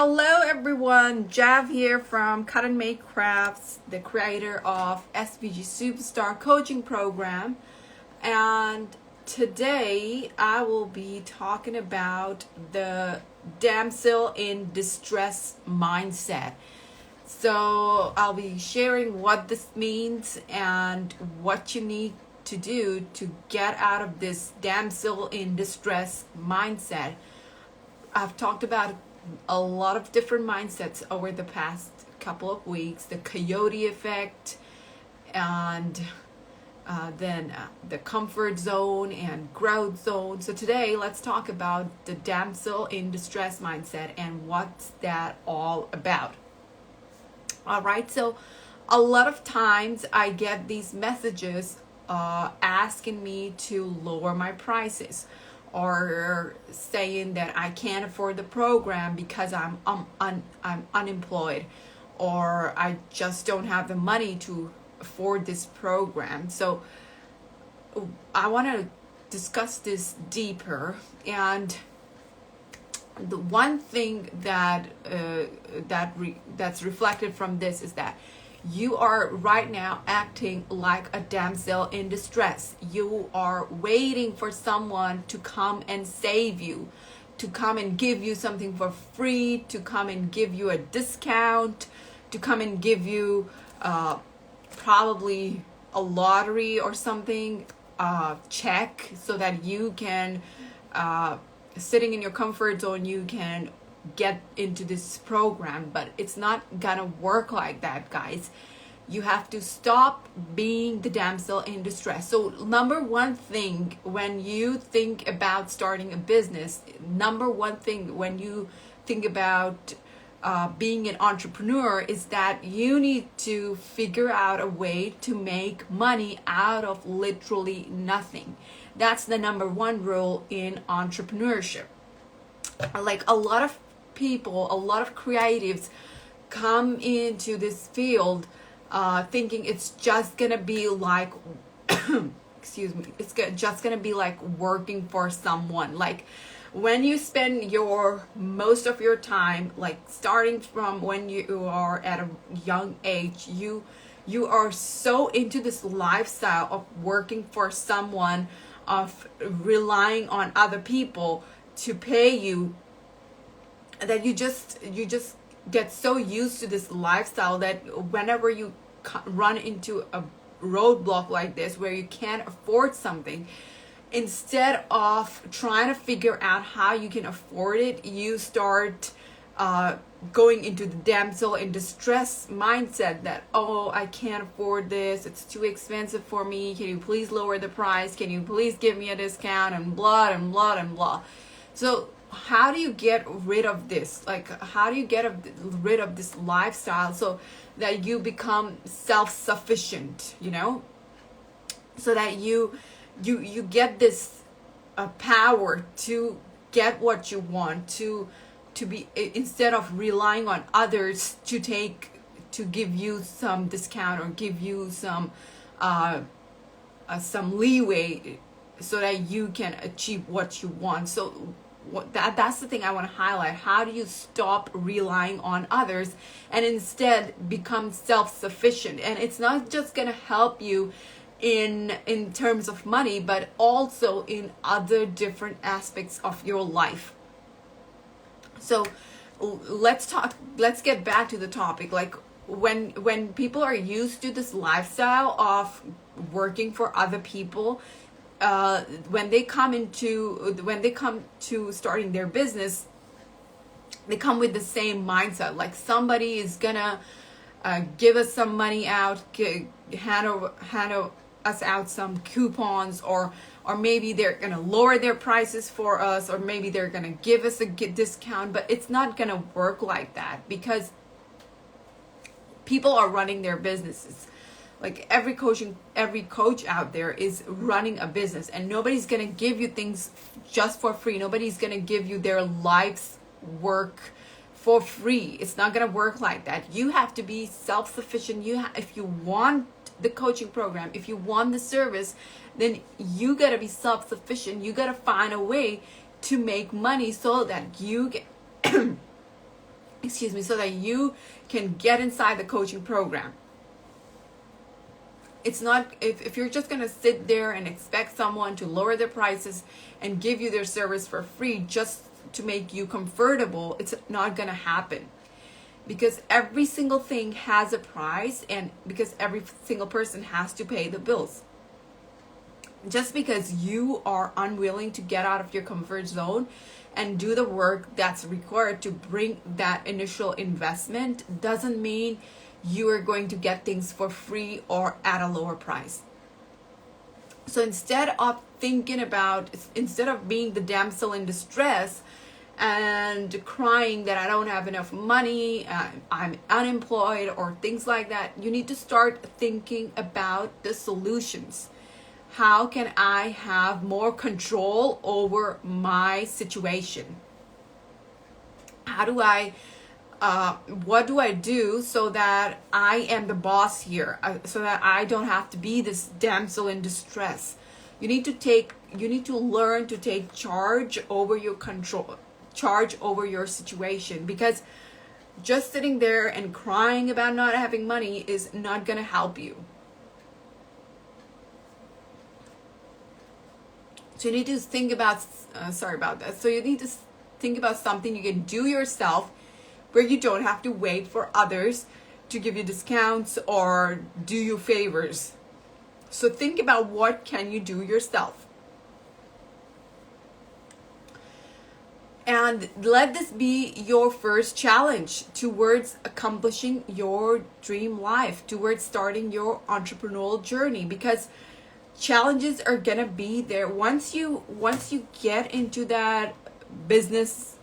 Hello everyone, Jav here from Cut and Make Crafts, the creator of SVG Superstar Coaching Program. And today I will be talking about the damsel in distress mindset. So I'll be sharing what this means and what you need to do to get out of this damsel in distress mindset. I've talked about a lot of different mindsets over the past couple of weeks, the coyote effect, and then the comfort zone and growth zone. So today let's talk about the damsel in distress mindset and what's that all about. All right, so a lot of times I get these messages asking me to lower my prices, or saying that I can't afford the program because I'm unemployed, or I just don't have the money to afford this program. So I want to discuss this deeper. And the one thing that that's reflected from this is that you are right now acting like a damsel in distress. You are waiting for someone to come and save you, to come and give you something for free, to come and give you a discount, to come and give you probably a lottery or something, check, so that you can, sitting in your comfort zone, you can get into this program. But it's not gonna work like that, guys. You have to stop being the damsel in distress. So number one thing when you think about starting a business, number one thing when you think about being an entrepreneur, is that you need to figure out a way to make money out of literally nothing. That's the number one rule in entrepreneurship. Like a lot of people, a lot of creatives come into this field thinking it's just gonna be like excuse me, it's just gonna be like working for someone. Like when you spend most of your time, like starting from when you are at a young age, you are so into this lifestyle of working for someone, of relying on other people to pay you, that you just get so used to this lifestyle that whenever you run into a roadblock like this where you can't afford something, instead of trying to figure out how you can afford it, you start going into the damsel in distress mindset that, oh, I can't afford this, it's too expensive for me, can you please lower the price, can you please give me a discount, and blah and blah and blah. So how do you get rid of this? Like, how do you get rid of this lifestyle so that you become self-sufficient, so that you get this power to get what you want, to be, instead of relying on others to give you some discount or give you some leeway so that you can achieve what you want. So that's the thing I want to highlight. How do you stop relying on others and instead become self-sufficient? And it's not just going to help you in terms of money, but also in other different aspects of your life. So let's get back to the topic. Like when people are used to this lifestyle of working for other people, when they come to starting their business, they come with the same mindset. Like somebody is gonna give us some money out, hand us out some coupons, or maybe they're gonna lower their prices for us, or maybe they're gonna give us a discount. But it's not gonna work like that, because people are running their businesses. Like every coach out there is running a business, and nobody's gonna give you things just for free. Nobody's gonna give you their life's work for free. It's not gonna work like that. You have to be self-sufficient. If you want the coaching program, if you want the service, then you gotta be self-sufficient. You gotta find a way to make money so that you excuse me, so that you can get inside the coaching program. It's not, if you're just going to sit there and expect someone to lower their prices and give you their service for free just to make you comfortable, it's not going to happen. Because every single thing has a price, and because every single person has to pay the bills. Just because you are unwilling to get out of your comfort zone and do the work that's required to bring that initial investment doesn't mean you are going to get things for free or at a lower price. So instead of being the damsel in distress and crying that I don't have enough money, I'm unemployed, or things like that, you need to start thinking about the solutions. How can I have more control over my situation? What do I do so that I am the boss here, so that I don't have to be this damsel in distress? You need to learn to take charge over your situation, because just sitting there and crying about not having money is not going to help you. So you need to think about, So you need to think about something you can do yourself, where you don't have to wait for others to give you discounts or do you favors. So think about what can you do yourself. And let this be your first challenge towards accomplishing your dream life, towards starting your entrepreneurial journey, because challenges are gonna be there once you get into that business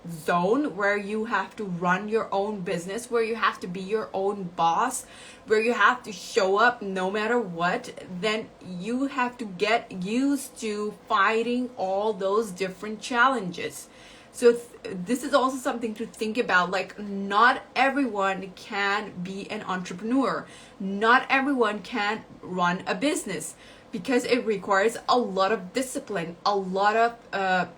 zone where you have to run your own business, where you have to be your own boss, where you have to show up no matter what. Then you have to get used to fighting all those different challenges. So this is also something to think about. Like, not everyone can be an entrepreneur. Not everyone can run a business, because it requires a lot of discipline, a lot of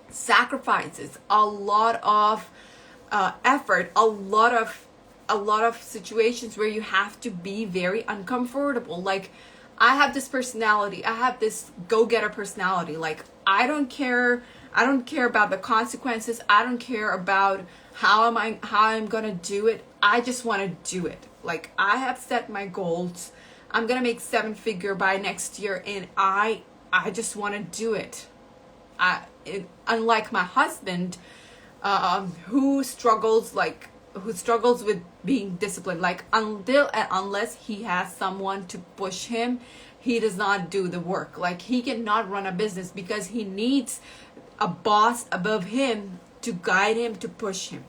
sacrifices, a lot of effort, a lot of situations where you have to be very uncomfortable. Like, I have this personality, I have this go-getter personality. Like, I don't care about the consequences. I don't care about how I'm gonna do it. I just want to do it. Like, I have set my goals. I'm gonna make 7-figure by next year, and I just want to do it. Unlike my husband, who struggles with being disciplined. Like, unless he has someone to push him, he does not do the work. Like, he cannot run a business because he needs a boss above him to guide him, to push him.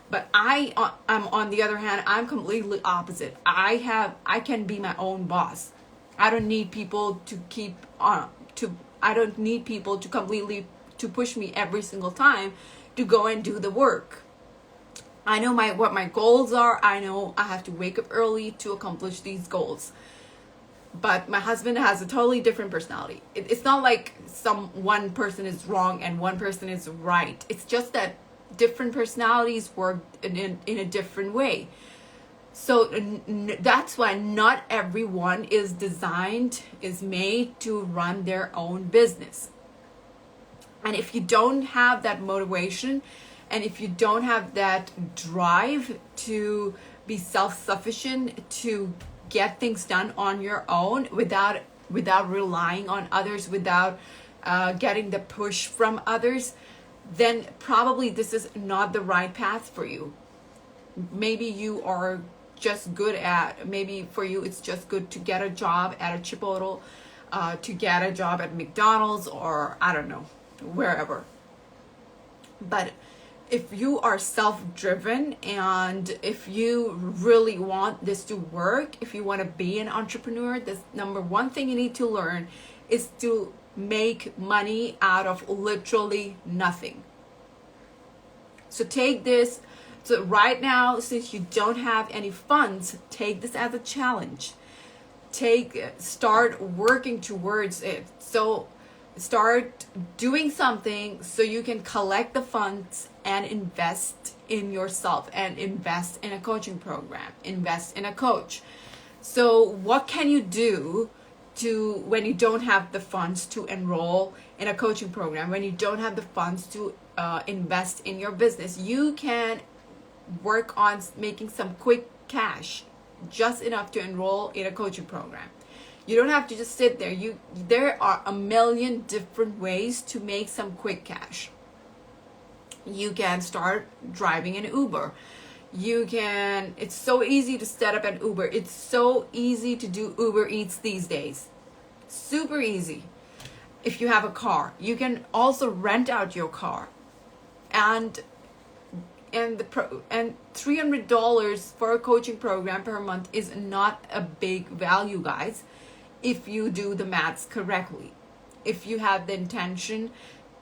But I'm on the other hand, I'm completely opposite. I can be my own boss. I don't need people I don't need people to completely to push me every single time to go and do the work. I know what my goals are. I know I have to wake up early to accomplish these goals. But my husband has a totally different personality. It's not like one person is wrong and one person is right. It's just that different personalities work in a different way. So that's why not everyone is made to run their own business. And if you don't have that motivation, and if you don't have that drive to be self-sufficient, to get things done on your own without relying on others, without getting the push from others, then probably this is not the right path for you. Maybe you are just maybe for you it's just good to get a job at a Chipotle, to get a job at McDonald's, or I don't know, wherever. But if you are self-driven, and if you really want this to work, if you want to be an entrepreneur, the number one thing you need to learn is to make money out of literally nothing. So take this. So right now, since you don't have any funds, take this as a challenge. Start working towards it. So start doing something so you can collect the funds and invest in yourself and invest in a coaching program, invest in a coach. So what can you do when you don't have the funds to enroll in a coaching program, when you don't have the funds to invest in your business? You can work on making some quick cash, just enough to enroll in a coaching program. You don't have to just sit there. There are a million different ways to make some quick cash. You can start driving an Uber. It's so easy to set up an Uber. It's so easy to do Uber Eats these days. Super easy. If you have a car, you can also rent out your car. And $300 for a coaching program per month is not a big value, guys, if you do the maths correctly. If you have the intention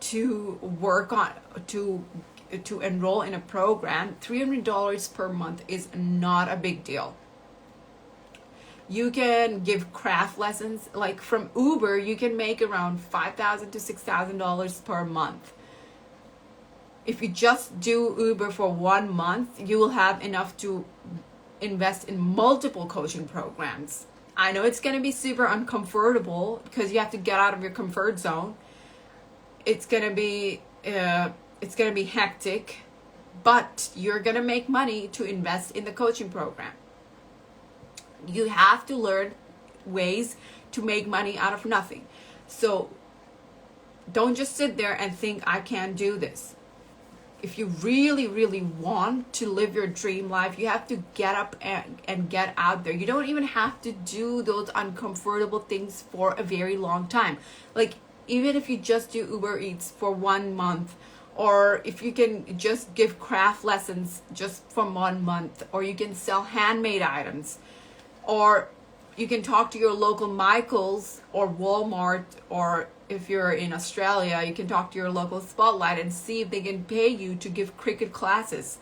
to work on to enroll in a program, $300 per month is not a big deal. You can give craft lessons. Like from Uber, you can make around $5,000 to $6,000 per month. If you just do Uber for 1 month, you will have enough to invest in multiple coaching programs. I know it's going to be super uncomfortable because you have to get out of your comfort zone. It's going to be hectic, but you're going to make money to invest in the coaching program. You have to learn ways to make money out of nothing. So don't just sit there and think, I can't do this. If you really, really want to live your dream life, you have to get up and get out there. You don't even have to do those uncomfortable things for a very long time. Like, even if you just do Uber Eats for 1 month, or if you can just give craft lessons just for 1 month, or you can sell handmade items, or you can talk to your local Michaels or Walmart, or if you're in Australia, you can talk to your local Spotlight and see if they can pay you to give cricket classes.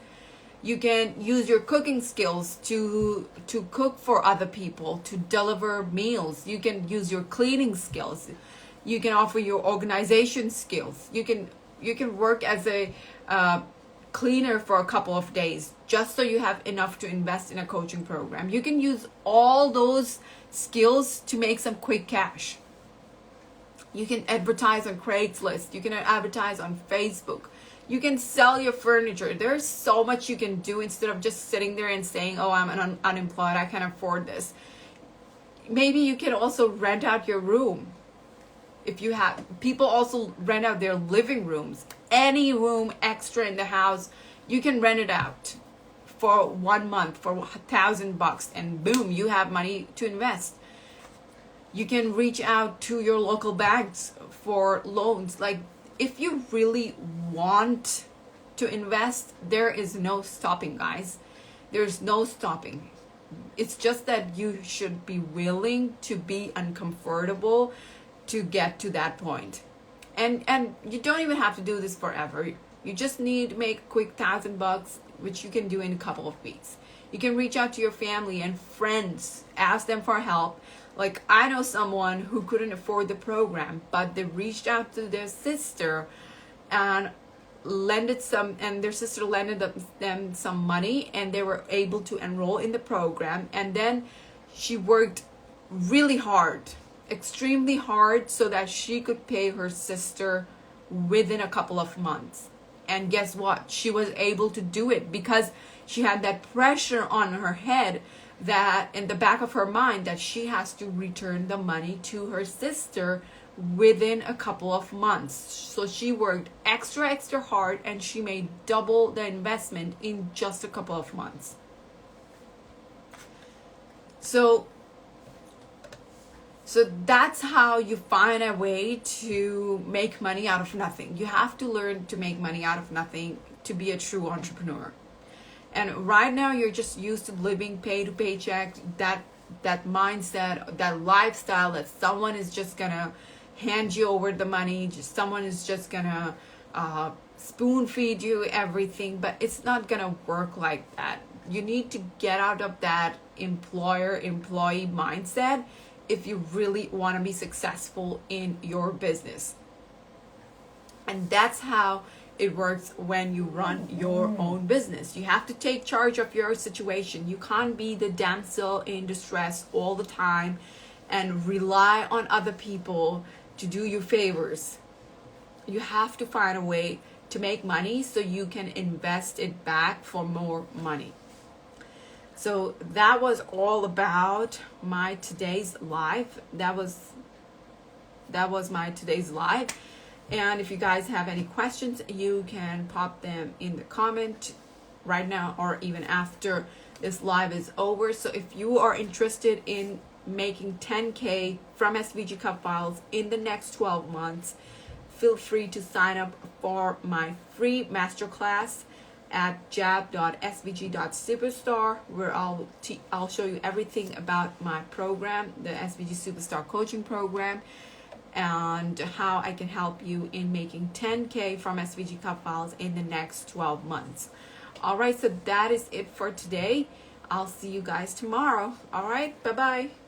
You can use your cooking skills to cook for other people, to deliver meals. You can use your cleaning skills. You can offer your organization skills. You can work as a cleaner for a couple of days just so you have enough to invest in a coaching program. You can use all those skills to make some quick cash. You can advertise on Craigslist. You can advertise on Facebook. You can sell your furniture. There's so much you can do instead of just sitting there and saying, oh, I'm unemployed, I can't afford this. Maybe you can also rent out your room. If you have, people also rent out their living rooms. Any room extra in the house, you can rent it out for 1 month for $1,000, and boom, you have money to invest. You can reach out to your local banks for loans. Like, if you really want to invest, there is no stopping, guys. There's no stopping. It's just that you should be willing to be uncomfortable to get to that point. And you don't even have to do this forever. You just need to make a quick $1,000, which you can do in a couple of weeks. You can reach out to your family and friends, ask them for help. Like, I know someone who couldn't afford the program, but they reached out to their sister and their sister lended them some money, and they were able to enroll in the program. And then she worked really hard, extremely hard, so that she could pay her sister within a couple of months. And guess what? She was able to do it because she had that pressure on her head, that in the back of her mind, that she has to return the money to her sister within a couple of months. So she worked extra hard, and she made double the investment in just a couple of months. So that's how you find a way to make money out of nothing. You have to learn to make money out of nothing to be a true entrepreneur. And right now you're just used to living pay to paycheck, that mindset, that lifestyle, that someone is just gonna hand you over the money, someone is just gonna spoon feed you everything. But it's not gonna work like that. You need to get out of that employer-employee mindset if you really want to be successful in your business. And that's how it works when you run your own business. You have to take charge of your situation. You can't be the damsel in distress all the time and rely on other people to do you favors. You have to find a way to make money so you can invest it back for more money. So that was all about my today's live. That was my today's live. And if you guys have any questions, you can pop them in the comment right now or even after this live is over. So if you are interested in making 10K from SVG Cup Files in the next 12 months, feel free to sign up for my free masterclass at jab.svg.superstar, where I'll show you everything about my program, the SVG Superstar Coaching Program, and how I can help you in making 10K from SVG Cup Files in the next 12 months. All right, so that is it for today. I'll see you guys tomorrow. All right, bye-bye.